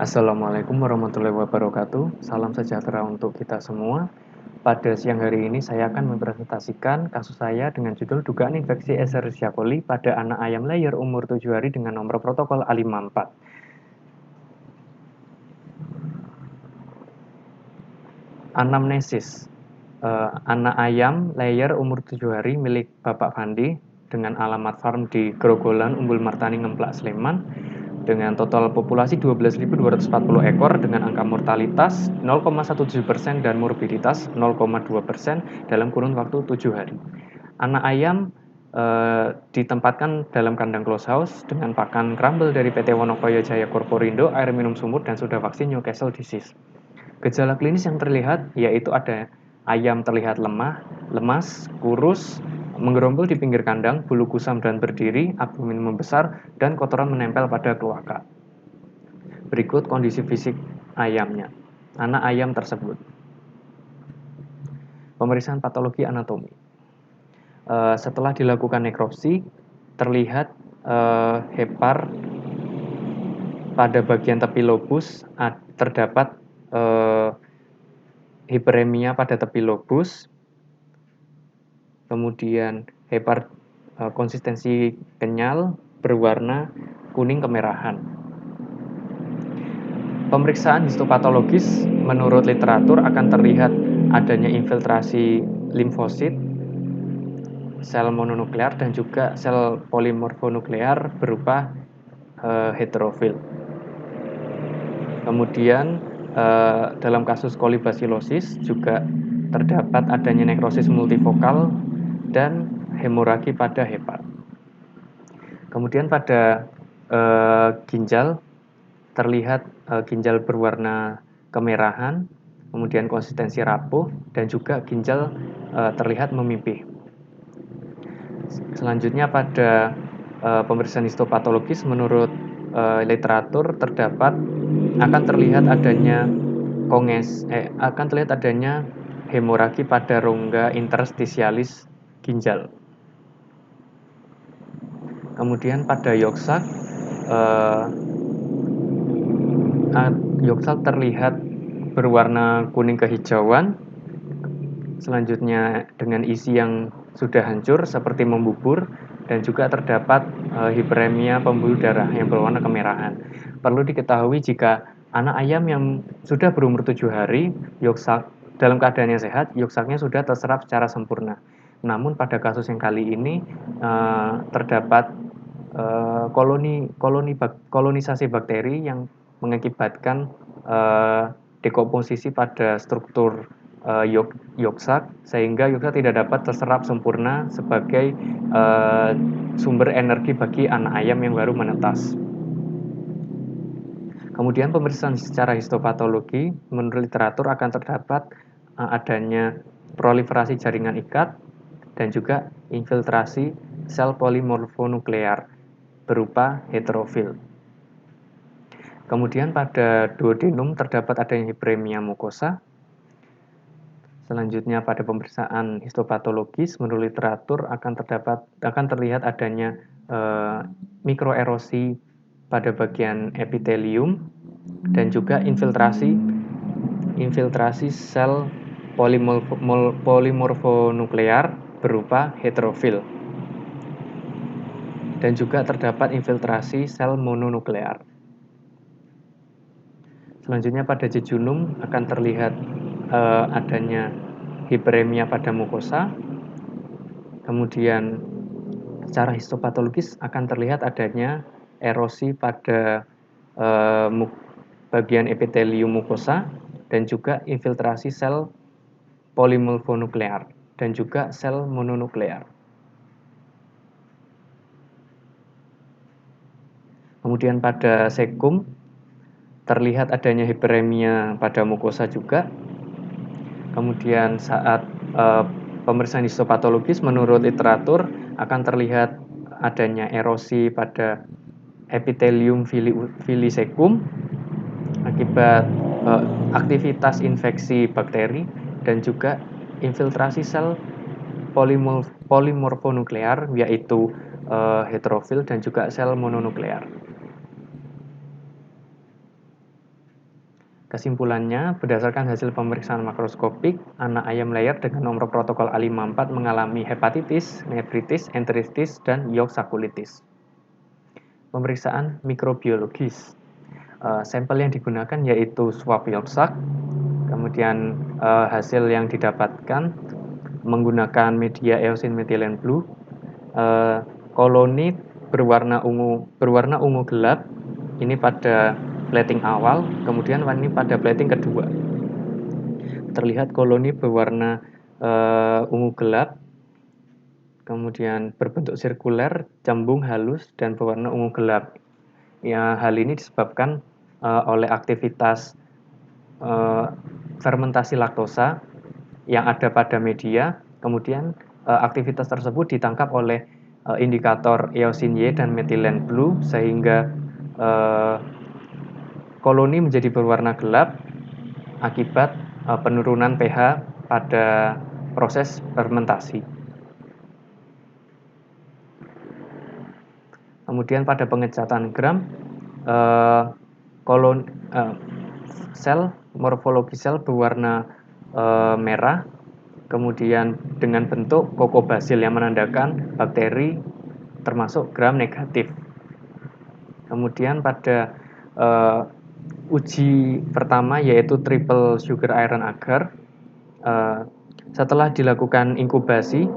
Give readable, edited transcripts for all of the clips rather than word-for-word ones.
Assalamualaikum warahmatullahi wabarakatuh. Salam sejahtera untuk kita semua. Pada siang hari ini saya akan mempresentasikan kasus saya dengan judul dugaan infeksi Escherichia coli pada anak ayam layer umur 7 hari dengan nomor protokol A54. Anamnesis. Anak ayam layer umur 7 hari milik Bapak Fandi dengan alamat farm di Grogolan, Umbul Martani, Ngemplak, Sleman dengan total populasi 12.240 ekor dengan angka mortalitas 0,17% dan morbiditas 0,2% dalam kurun waktu 7 hari. Anak ayam ditempatkan dalam kandang close house dengan pakan crumble dari PT Wonokoyo Jaya Korporindo, air minum sumur, dan sudah vaksin Newcastle disease. Gejala klinis yang terlihat yaitu ada ayam terlihat lemah, lemas, kurus, menggerombol di pinggir kandang, bulu kusam dan berdiri, abdomen membesar, dan kotoran menempel pada kloaka. Berikut kondisi fisik ayamnya, anak ayam tersebut. Pemeriksaan patologi anatomi. Setelah dilakukan nekropsi, terlihat hepar pada bagian tepi lobus terdapat hiperemia pada tepi lobus, kemudian hepar konsistensi kenyal berwarna kuning kemerahan. Pemeriksaan histopatologis menurut literatur akan terlihat adanya infiltrasi limfosit, sel mononuklear, dan juga sel polimorfonuklear berupa heterofil. Kemudian dalam kasus kolibasilosis juga terdapat adanya nekrosis multivokal dan hemoragi pada hepar. Kemudian pada ginjal terlihat ginjal berwarna kemerahan, kemudian konsistensi rapuh, dan juga ginjal terlihat memipih. Selanjutnya pada pemeriksaan histopatologis menurut literatur akan terlihat adanya hemoragi pada rongga interstisialis ginjal. Kemudian pada yolksak terlihat berwarna kuning kehijauan, selanjutnya dengan isi yang sudah hancur seperti membubur, dan juga terdapat hiperemia pembuluh darah yang berwarna kemerahan. Perlu diketahui jika anak ayam yang sudah berumur 7 hari, yolksak dalam keadaannya sehat, yolksaknya sudah terserap secara sempurna. Namun pada kasus yang kali ini terdapat kolonisasi bakteri yang mengakibatkan dekomposisi pada struktur yolksak, sehingga yolksak tidak dapat terserap sempurna sebagai sumber energi bagi anak ayam yang baru menetas. Kemudian pemeriksaan secara histopatologi menurut literatur akan terdapat adanya proliferasi jaringan ikat dan juga infiltrasi sel polimorfonuklear berupa heterofil. Kemudian pada duodenum terdapat adanya hiperemia mukosa. Selanjutnya pada pemeriksaan histopatologis menurut literatur akan terlihat adanya mikroerosi pada bagian epitelium dan juga infiltrasi sel polimorfonuklear berupa heterofil, dan juga terdapat infiltrasi sel mononuklear. Selanjutnya pada jejunum akan terlihat adanya hiperemia pada mukosa. Kemudian secara histopatologis akan terlihat adanya erosi pada bagian epitelium mukosa dan juga infiltrasi sel polimorfonuklear dan juga sel mononuklear. Kemudian pada sekum terlihat adanya hiperemia pada mukosa juga. Kemudian saat pemeriksaan histopatologis menurut literatur akan terlihat adanya erosi pada epitelium fili sekum akibat aktivitas infeksi bakteri dan juga infiltrasi sel polimorfonuklear yaitu heterofil dan juga sel mononuklear. Kesimpulannya, berdasarkan hasil pemeriksaan makroskopik, anak ayam layer dengan nomor protokol A54 mengalami hepatitis, nefritis, enteritis, dan yolksakulitis. Pemeriksaan mikrobiologis. Sampel yang digunakan yaitu swab yolksak, kemudian hasil yang didapatkan menggunakan media eosin methylene blue, koloni berwarna ungu gelap, ini pada plating awal, kemudian ini pada plating kedua. Terlihat koloni berwarna ungu gelap, kemudian berbentuk sirkuler, cembung, halus, dan berwarna ungu gelap. Ya, hal ini disebabkan oleh aktivitas fermentasi laktosa yang ada pada media, kemudian aktivitas tersebut ditangkap oleh indikator eosin Y dan methylene blue, sehingga koloni menjadi berwarna gelap akibat penurunan pH pada proses fermentasi. Kemudian pada pengecatan gram, morfologi sel berwarna merah, kemudian dengan bentuk kokobasil yang menandakan bakteri termasuk gram negatif. Kemudian pada uji pertama yaitu triple sugar iron agar, setelah dilakukan inkubasi,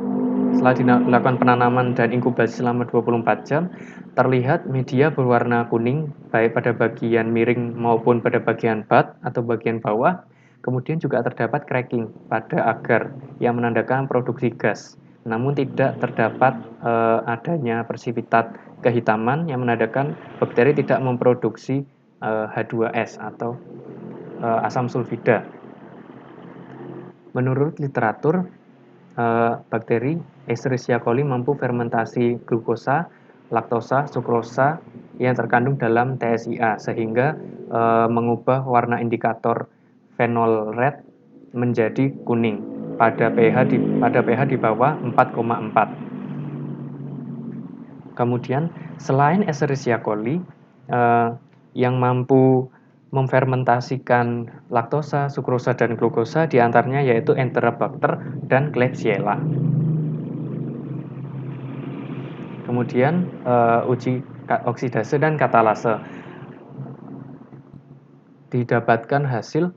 setelah dilakukan penanaman dan inkubasi selama 24 jam, terlihat media berwarna kuning baik pada bagian miring maupun pada bagian butt atau bagian bawah. Kemudian juga terdapat cracking pada agar yang menandakan produksi gas. Namun tidak terdapat adanya presipitat kehitaman yang menandakan bakteri tidak memproduksi H2S atau asam sulfida. Menurut literatur, bakteri Escherichia coli mampu fermentasi glukosa, laktosa, sukrosa yang terkandung dalam TSIA sehingga mengubah warna indikator phenol red menjadi kuning pada pH di bawah 4,4. Kemudian selain Escherichia coli yang mampu memfermentasikan laktosa, sukrosa, dan glukosa diantaranya yaitu Enterobacter dan Klebsiella. Kemudian uji oksidase dan katalase. Didapatkan hasil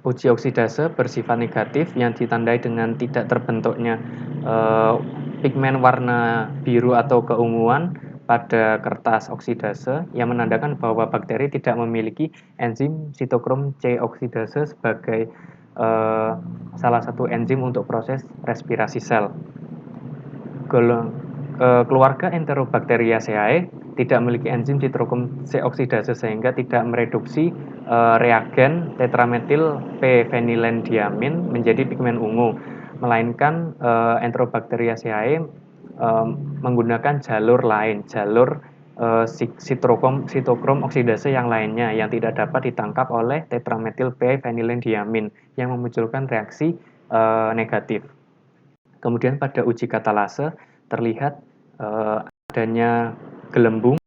uji oksidase bersifat negatif yang ditandai dengan tidak terbentuknya pigmen warna biru atau keunguan pada kertas oksidase yang menandakan bahwa bakteri tidak memiliki enzim sitokrom C oksidase sebagai salah satu enzim untuk proses respirasi sel. Keluarga Enterobacteriaceae tidak memiliki enzim sitokrom C oksidase sehingga tidak mereduksi reagen tetrametil p-phenylenediamin menjadi pigmen ungu, melainkan Enterobacteriaceae menggunakan jalur lain, jalur sitokrom oksidase yang lainnya yang tidak dapat ditangkap oleh tetrametil p-phenylenediamin yang memunculkan reaksi negatif. Kemudian pada uji katalase terlihat adanya gelembung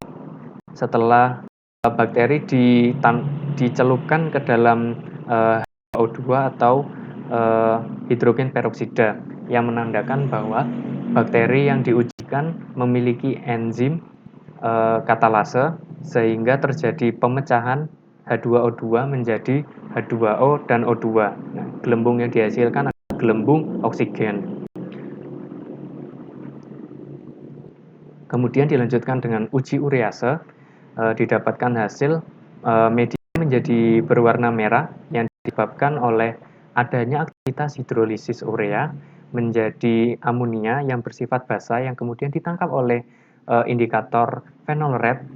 setelah bakteri dicelupkan ke dalam HO2 atau hidrogen peroksida yang menandakan bahwa bakteri yang diujikan memiliki enzim katalase sehingga terjadi pemecahan H2O2 menjadi H2O dan O2. Nah, gelembung yang dihasilkan adalah gelembung oksigen. Kemudian dilanjutkan dengan uji urease, didapatkan hasil media menjadi berwarna merah yang disebabkan oleh adanya aktivitas hidrolisis urea menjadi amonia yang bersifat basa yang kemudian ditangkap oleh indikator phenol red,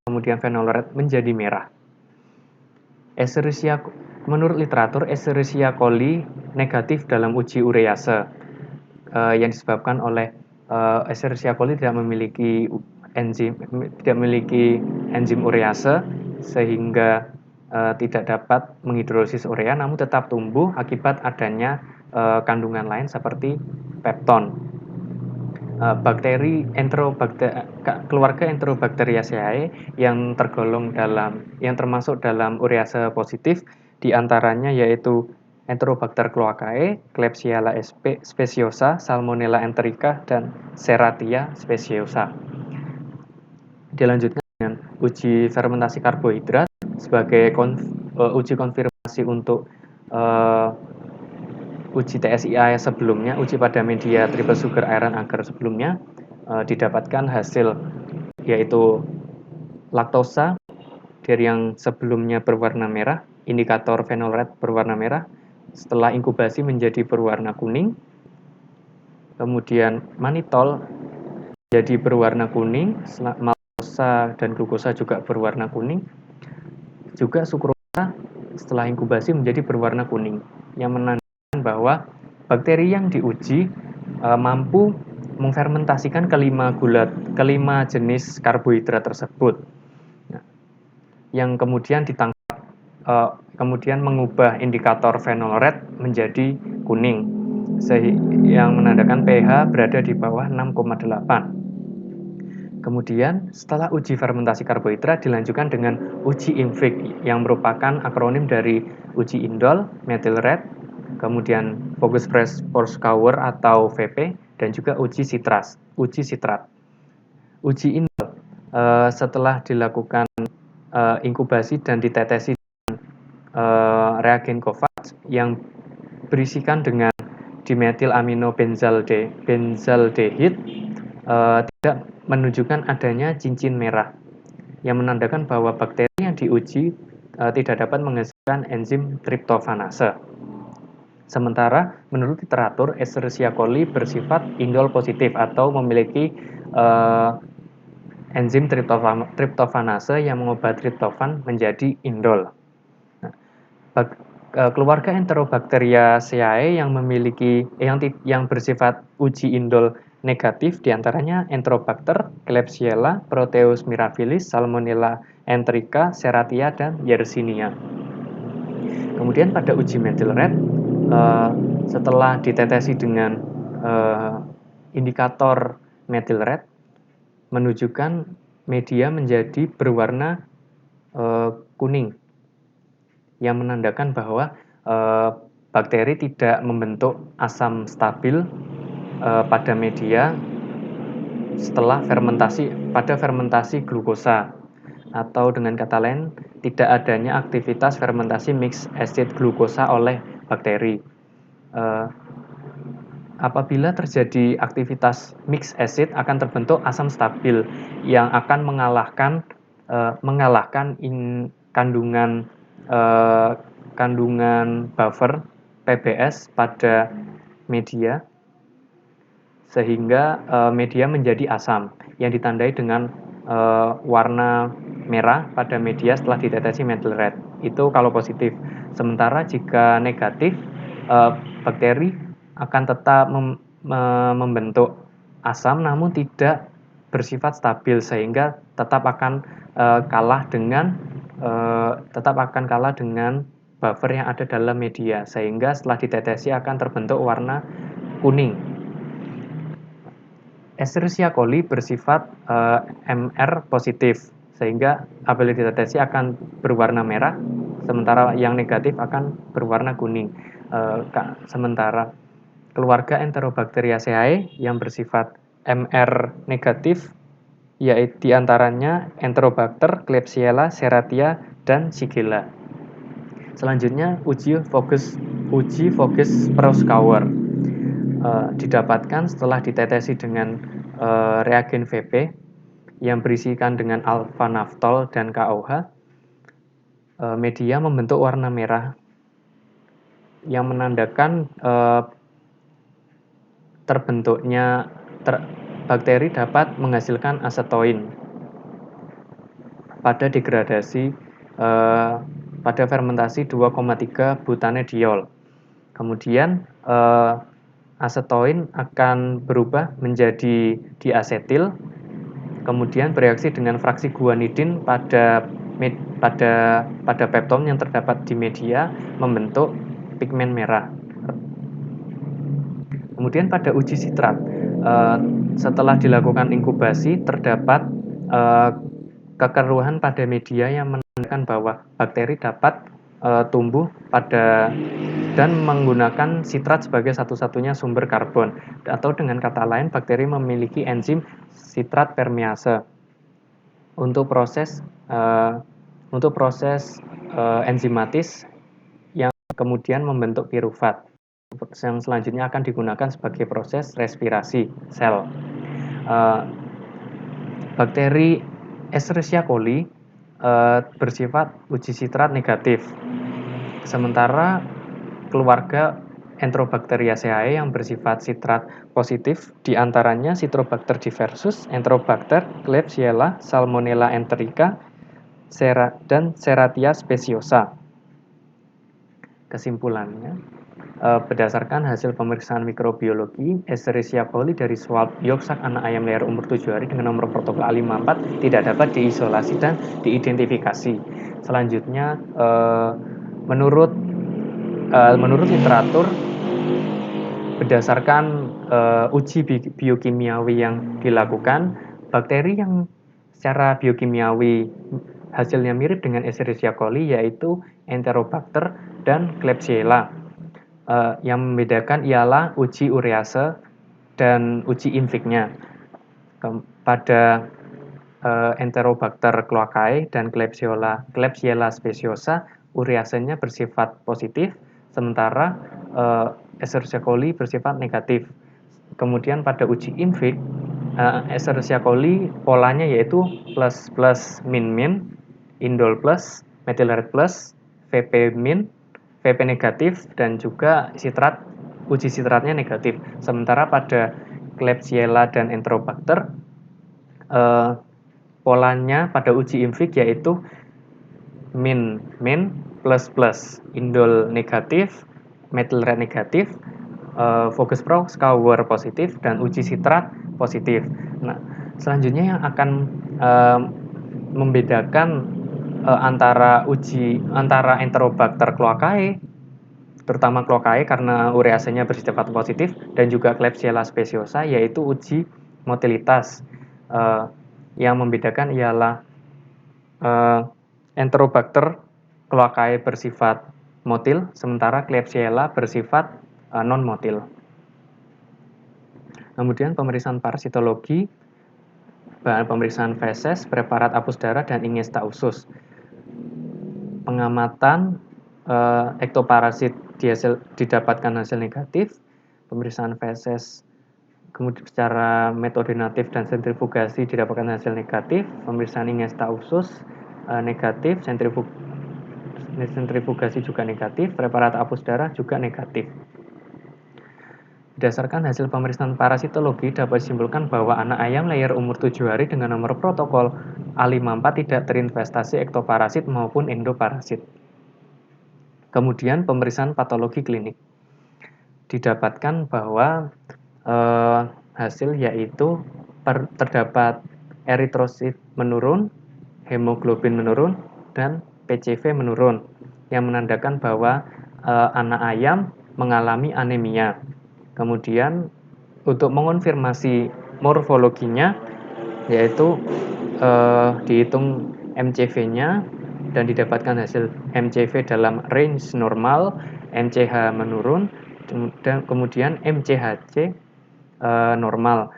kemudian phenol red menjadi merah. Menurut literatur, Escherichia coli negatif dalam uji urease yang disebabkan oleh Escherichia coli tidak memiliki enzim urease sehingga tidak dapat menghidrolisis urea, namun tetap tumbuh akibat adanya kandungan lain seperti pepton. bakteri keluarga Enterobacteriaceae yang termasuk dalam urease positif, diantaranya yaitu Enterobacter cloacae, Klebsiella speciosa, Salmonella enterica, dan Serratia speciosa. Dilanjutkan dengan uji fermentasi karbohidrat sebagai uji konfirmasi untuk uji TSIA sebelumnya, uji pada media triple sugar iron agar sebelumnya didapatkan hasil yaitu laktosa dari yang sebelumnya berwarna merah, indikator phenol red berwarna merah, setelah inkubasi menjadi berwarna kuning, kemudian manitol jadi berwarna kuning, maltosa dan glukosa juga berwarna kuning, juga sukrosa setelah inkubasi menjadi berwarna kuning, yang menandakan bahwa bakteri yang diuji mampu mengfermentasikan kelima jenis karbohidrat tersebut, yang kemudian kemudian mengubah indikator phenol red menjadi kuning, yang menandakan pH berada di bawah 6,8. Kemudian setelah uji fermentasi karbohidrat dilanjutkan dengan uji IMFIC yang merupakan akronim dari uji indol, methyl red, kemudian focus Proskauer atau VP, dan juga uji sitrat. Uji indol setelah dilakukan inkubasi dan ditetesi dengan reagen Kovacs yang berisikan dengan dimetil amino benzaldehid tidak menunjukkan adanya cincin merah, yang menandakan bahwa bakteri yang diuji tidak dapat menghasilkan enzim triptofanase. Sementara menurut literatur, Escherichia coli bersifat indol positif atau memiliki enzim triptofanase yang mengubah triptofan menjadi indol. Keluarga Enterobacteriaceae yang bersifat uji indol negatif diantaranya Enterobacter, Klebsiella, Proteus mirabilis, Salmonella enterica, Serratia, dan Yersinia. Kemudian pada uji methyl red, setelah ditetesi dengan indikator methyl red, menunjukkan media menjadi berwarna kuning, yang menandakan bahwa bakteri tidak membentuk asam stabil pada media setelah fermentasi glukosa, atau dengan kata lain tidak adanya aktivitas fermentasi mixed acid glukosa oleh bakteri. Apabila terjadi aktivitas mixed acid akan terbentuk asam stabil yang akan mengalahkan kandungan buffer PBS pada media, sehingga media menjadi asam yang ditandai dengan warna merah pada media setelah ditetesi methyl red. Itu kalau positif. Sementara jika negatif, bakteri akan tetap membentuk asam namun tidak bersifat stabil, sehingga tetap akan kalah dengan buffer yang ada dalam media, sehingga setelah ditetesi akan terbentuk warna kuning. Escherichia coli bersifat MR positif, sehingga apabila ditetesi akan berwarna merah, sementara yang negatif akan berwarna kuning. Sementara keluarga Enterobacteriaceae yang bersifat MR negatif, yaitu diantaranya Enterobacter, Klebsiella, Serratia, dan Shigella. Selanjutnya uji Voges Proskauer didapatkan setelah ditetesi dengan reagen VP yang berisikan dengan alfa naftol dan KOH. Media membentuk warna merah yang menandakan terbentuknya bakteri dapat menghasilkan asetoin pada degradasi pada fermentasi 2,3 butanediol. Kemudian asetoin akan berubah menjadi diasetil, kemudian bereaksi dengan fraksi guanidin pada peptone yang terdapat di media membentuk pigmen merah. Kemudian pada uji sitrat, setelah dilakukan inkubasi terdapat kekeruhan pada media yang menandakan bahwa bakteri dapat tumbuh pada dan menggunakan sitrat sebagai satu-satunya sumber karbon, atau dengan kata lain bakteri memiliki enzim sitrat permease untuk proses enzimatis yang kemudian membentuk piruvat yang selanjutnya akan digunakan sebagai proses respirasi sel. Bakteri Escherichia coli bersifat uji sitrat negatif, sementara keluarga Enterobacteriaceae yang bersifat sitrat positif diantaranya Citrobacter diversus, Enterobacter, Klebsiella, Salmonella enterica, dan Serratia speciosa. Kesimpulannya, berdasarkan hasil pemeriksaan mikrobiologi, Escherichia coli dari swab yolksak anak ayam layer umur 7 hari dengan nomor protokol A54 tidak dapat diisolasi dan diidentifikasi. Selanjutnya, menurut literatur, berdasarkan uji biokimiawi yang dilakukan, bakteri yang secara biokimiawi hasilnya mirip dengan Escherichia coli yaitu Enterobacter dan Klebsiella. Yang membedakan ialah uji urease dan uji inviknya. Pada Enterobacter cloacae dan Klebsiella speciosa, ureasenya bersifat positif, sementara Escherichia coli bersifat negatif. Kemudian pada uji invik, Escherichia coli polanya yaitu plus plus min min, indol plus, methyl red plus, VP min, VP negatif, dan juga uji sitratnya negatif. Sementara pada Klebsiella dan Enterobacter, polanya pada uji invik yaitu min min plus plus, indol negatif, methyl red negatif, Focus Pro Scour positif, dan uji sitrat positif. Nah, selanjutnya yang akan membedakan antara Enterobacter cloacae, terutama cloacae karena ureasenya bersifat positif, dan juga Klebsiella speciosa, yaitu uji motilitas. Yang membedakan ialah Enterobacter cloacae bersifat motil, sementara Klebsiella bersifat non-motil. Kemudian pemeriksaan parasitologi, bahan pemeriksaan feses, preparat apus darah, dan ingesta usus. Pengamatan ektoparasit didapatkan hasil negatif, pemeriksaan feses kemudian secara metode natif dan sentrifugasi didapatkan hasil negatif, pemeriksaan ingesta usus negatif, sentrifugasi juga negatif, preparat apus darah juga negatif. Berdasarkan hasil pemeriksaan parasitologi dapat disimpulkan bahwa anak ayam layer umur 7 hari dengan nomor protokol A54 tidak terinvestasi ektoparasit maupun endoparasit. Kemudian pemeriksaan patologi klinik. Didapatkan bahwa hasil yaitu terdapat eritrosit menurun, hemoglobin menurun, dan PCV menurun, yang menandakan bahwa anak ayam mengalami anemia. Kemudian untuk mengonfirmasi morfologinya yaitu dihitung MCV-nya dan didapatkan hasil MCV dalam range normal, MCH menurun, dan kemudian MCHC normal,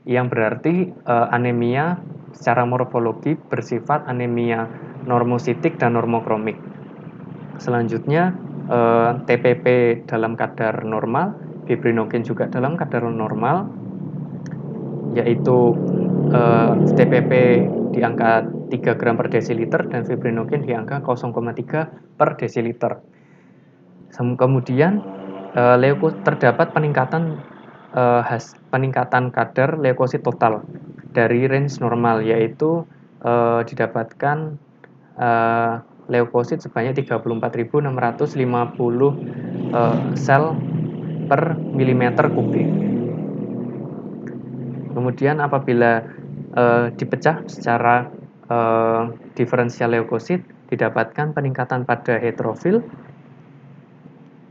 yang berarti anemia secara morfologi bersifat anemia normositik dan normokromik. Selanjutnya TPP dalam kadar normal, fibrinogen juga dalam kadar normal, yaitu TPP di angka 3 gram per desiliter dan fibrinogen di angka 0,3 per desiliter. Kemudian terdapat peningkatan kadar leukosit total dari range normal, yaitu didapatkan leukosit sebanyak 34.650 sel per milimeter kubik. Kemudian apabila dipecah secara diferensial leukosit, didapatkan peningkatan pada heterofil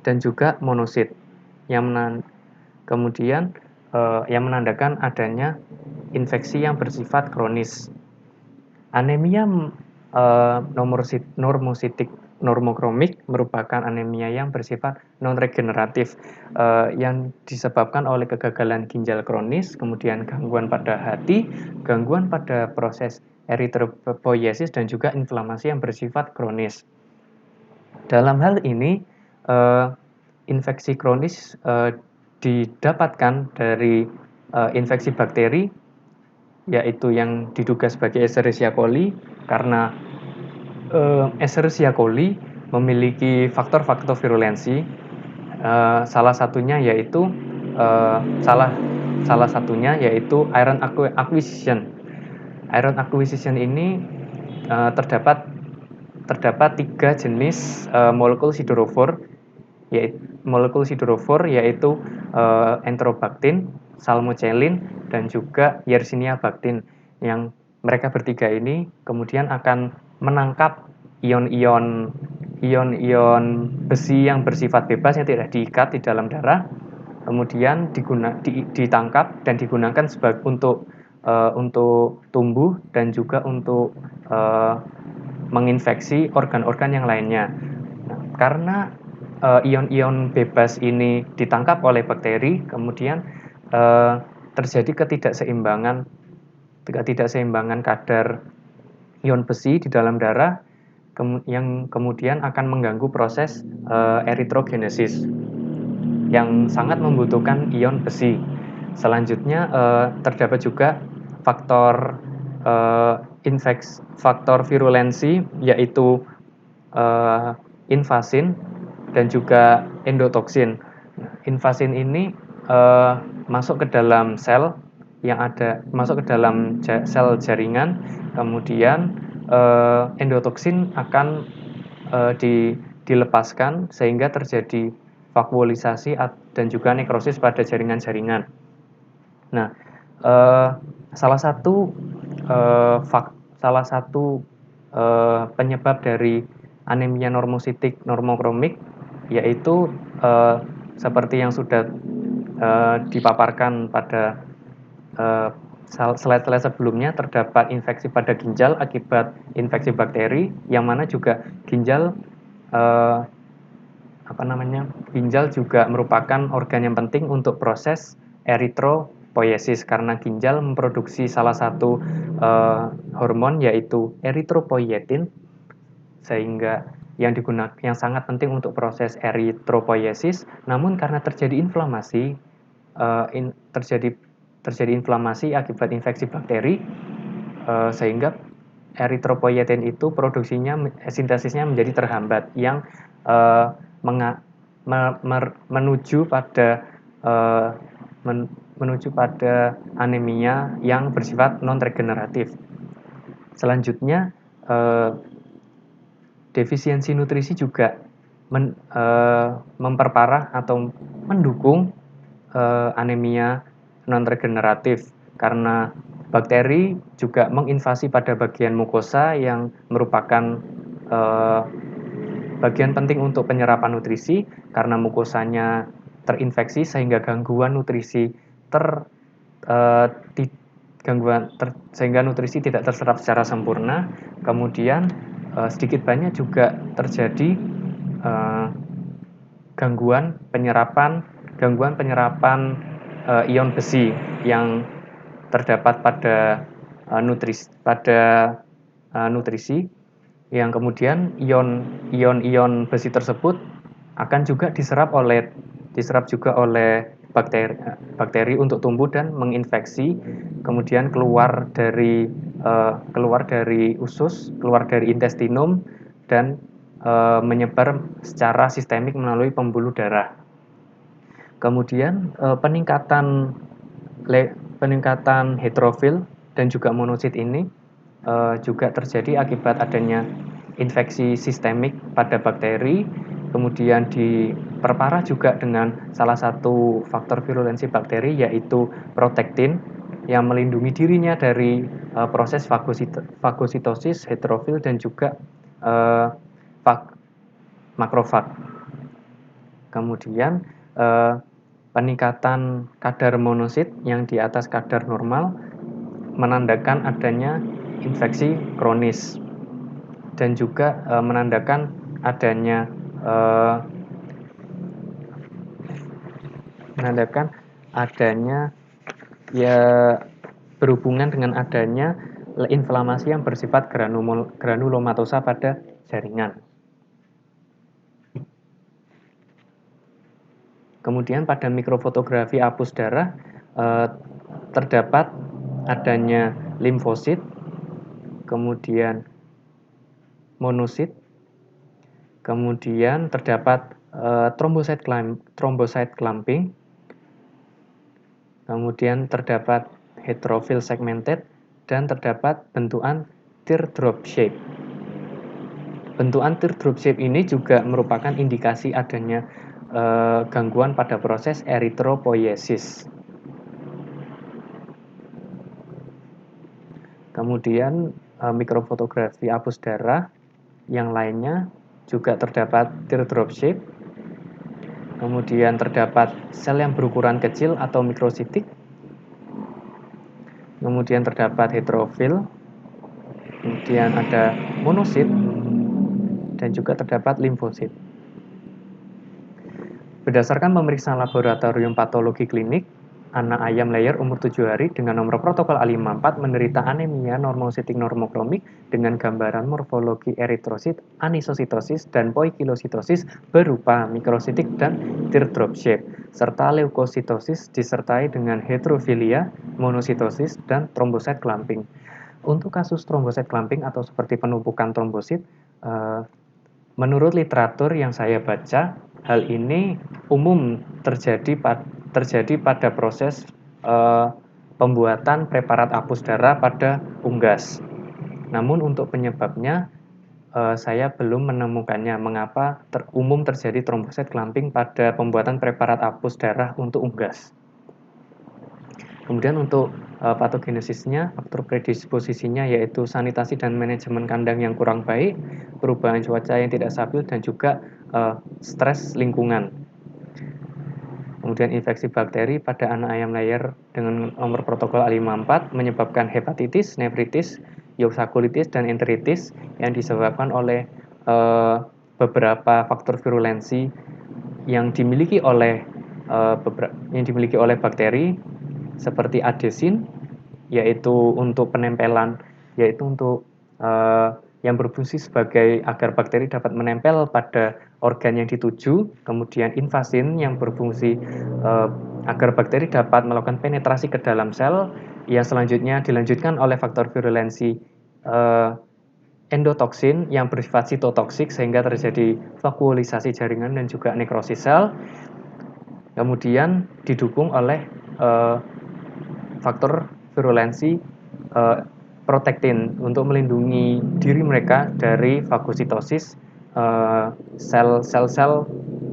dan juga monosit. Kemudian yang menandakan adanya infeksi yang bersifat kronis. Anemia normositik normokromik merupakan anemia yang bersifat non-regeneratif yang disebabkan oleh kegagalan ginjal kronis, kemudian gangguan pada hati, gangguan pada proses eritropoiesis, dan juga inflamasi yang bersifat kronis. Dalam hal ini, infeksi kronis didapatkan dari infeksi bakteri, yaitu yang diduga sebagai Escherichia coli, karena Escherichia coli memiliki faktor-faktor virulensi, salah satunya yaitu iron acquisition. Iron acquisition ini terdapat 3 jenis molekul siderofor, yaitu enterobactin, salmocellin, dan juga Yersinia bactin, yang mereka bertiga ini kemudian akan menangkap ion-ion besi yang bersifat bebas yang tidak diikat di dalam darah, kemudian ditangkap dan digunakan untuk tumbuh dan juga untuk menginfeksi organ-organ yang lainnya. Nah, karena ion-ion bebas ini ditangkap oleh bakteri, kemudian terjadi ketidakseimbangan kadar ion besi di dalam darah, yang kemudian akan mengganggu proses eritrogenesis yang sangat membutuhkan ion besi. Selanjutnya terdapat juga faktor virulensi, yaitu invasin dan juga endotoksin. Invasin ini masuk ke dalam sel sel jaringan, kemudian endotoksin akan dilepaskan sehingga terjadi vakuolisasi dan juga nekrosis pada jaringan-jaringan. Nah, salah satu penyebab dari anemia normositik normokromik yaitu seperti yang sudah dipaparkan pada slide-slide sebelumnya, terdapat infeksi pada ginjal akibat infeksi bakteri, yang mana juga ginjal juga merupakan organ yang penting untuk proses eritropoiesis, karena ginjal memproduksi salah satu hormon, yaitu eritropoietin, sehingga yang sangat penting untuk proses eritropoiesis. Namun karena terjadi inflamasi akibat infeksi bakteri, sehingga eritropoietin itu sintesisnya menjadi terhambat, yang menuju pada anemia yang bersifat non-regeneratif. Selanjutnya, defisiensi nutrisi juga memperparah atau mendukung anemia non-regeneratif, karena bakteri juga menginvasi pada bagian mukosa yang merupakan bagian penting untuk penyerapan nutrisi. Karena mukosanya terinfeksi sehingga gangguan nutrisi sehingga nutrisi tidak terserap secara sempurna. Kemudian sedikit banyak juga terjadi gangguan penyerapan ion besi yang terdapat pada nutrisi, yang kemudian ion besi tersebut akan juga diserap juga oleh bakteri untuk tumbuh dan menginfeksi, kemudian keluar dari usus, keluar dari intestinum, dan menyebar secara sistemik melalui pembuluh darah. Kemudian peningkatan heterofil dan juga monosit ini juga terjadi akibat adanya infeksi sistemik pada bakteri, kemudian diperparah juga dengan salah satu faktor virulensi bakteri, yaitu protektin, yang melindungi dirinya dari proses fagositosis heterofil dan juga makrofag. Kemudian Peningkatan kadar monosit yang di atas kadar normal menandakan adanya infeksi kronis dan juga menandakan adanya ya berhubungan dengan adanya inflamasi yang bersifat granulomatosa pada jaringan. Kemudian pada mikrofotografi apus darah terdapat adanya limfosit, kemudian monosit, kemudian terdapat trombosit clumping, kemudian terdapat neutrophil segmented, dan terdapat bentukan teardrop shape. Bentukan teardrop shape ini juga merupakan indikasi adanya gangguan pada proses eritropoiesis. Kemudian mikrofotografi apus darah yang lainnya juga terdapat teardrop shape. Kemudian terdapat sel yang berukuran kecil atau mikrositik. Kemudian terdapat neutrophil. Kemudian ada monosit dan juga terdapat limfosit. Berdasarkan pemeriksaan laboratorium patologi klinik, anak ayam layer umur 7 hari dengan nomor protokol A54 menderita anemia normositik normokromik dengan gambaran morfologi eritrosit, anisositosis, dan poikilositosis berupa mikrositik dan teardrop shape, serta leukositosis disertai dengan heterofilia, monositosis, dan trombosit clumping. Untuk kasus trombosit clumping atau seperti penumpukan trombosit, menurut literatur yang saya baca, hal ini umum terjadi pada proses pembuatan preparat apus darah pada unggas. Namun untuk penyebabnya saya belum menemukannya mengapa umum terjadi trombosit clumping pada pembuatan preparat apus darah untuk unggas. Kemudian untuk patogenesisnya, faktor predisposisinya yaitu sanitasi dan manajemen kandang yang kurang baik, perubahan cuaca yang tidak stabil, dan juga stres lingkungan. Kemudian infeksi bakteri pada anak ayam layer dengan nomor protokol A54 menyebabkan hepatitis, nefritis, yoksakulitis, dan enteritis yang disebabkan oleh beberapa faktor virulensi yang dimiliki oleh bakteri seperti adesin, yaitu untuk penempelan, yaitu untuk yang berfungsi sebagai agar bakteri dapat menempel pada organ yang dituju, kemudian invasin yang berfungsi agar bakteri dapat melakukan penetrasi ke dalam sel, yang selanjutnya dilanjutkan oleh faktor virulensi endotoksin yang bersifat sitotoksik sehingga terjadi vakuolisasi jaringan dan juga nekrosis sel, kemudian didukung oleh faktor virulensi protektin untuk melindungi diri mereka dari fagositosis sel-sel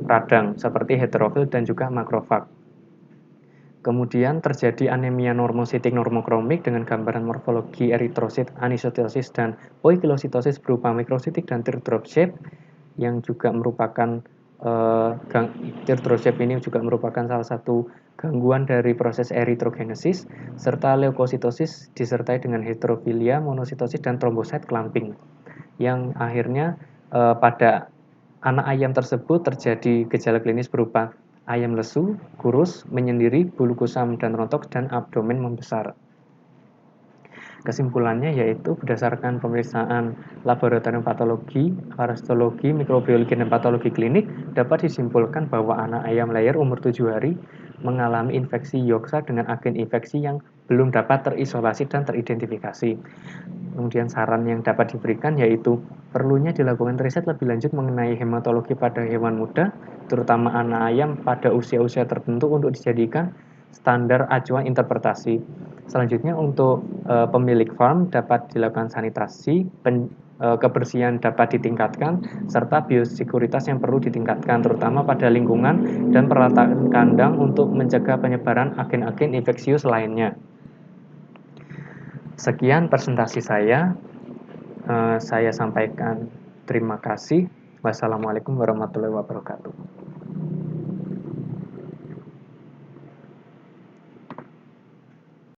radang seperti heterofil dan juga makrofag. Kemudian terjadi anemia normositik normokromik dengan gambaran morfologi eritrosit, anisositosis, dan poikilositosis berupa mikrositik dan teardrop shape yang juga merupakan teardrop shape ini juga merupakan salah satu gangguan dari proses eritrogenesis, serta leukositosis disertai dengan heterofilia, monositosis, dan trombosit clumping, yang akhirnya pada anak ayam tersebut terjadi gejala klinis berupa ayam lesu, kurus, menyendiri, bulu kusam dan rontok, dan abdomen membesar. Kesimpulannya yaitu berdasarkan pemeriksaan laboratorium patologi, parasitologi, mikrobiologi, dan patologi klinik dapat disimpulkan bahwa anak ayam layer umur 7 hari mengalami infeksi yoksa dengan agen infeksi yang belum dapat terisolasi dan teridentifikasi. Kemudian saran yang dapat diberikan yaitu perlunya dilakukan riset lebih lanjut mengenai hematologi pada hewan muda, terutama anak ayam pada usia-usia tertentu untuk dijadikan standar acuan interpretasi. Selanjutnya untuk pemilik farm dapat dilakukan sanitasi, kebersihan dapat ditingkatkan, serta biosekuritas yang perlu ditingkatkan, terutama pada lingkungan dan peralatan kandang untuk mencegah penyebaran agen-agen infeksius lainnya. Sekian presentasi saya sampaikan. Terima kasih. Wassalamualaikum warahmatullahi wabarakatuh.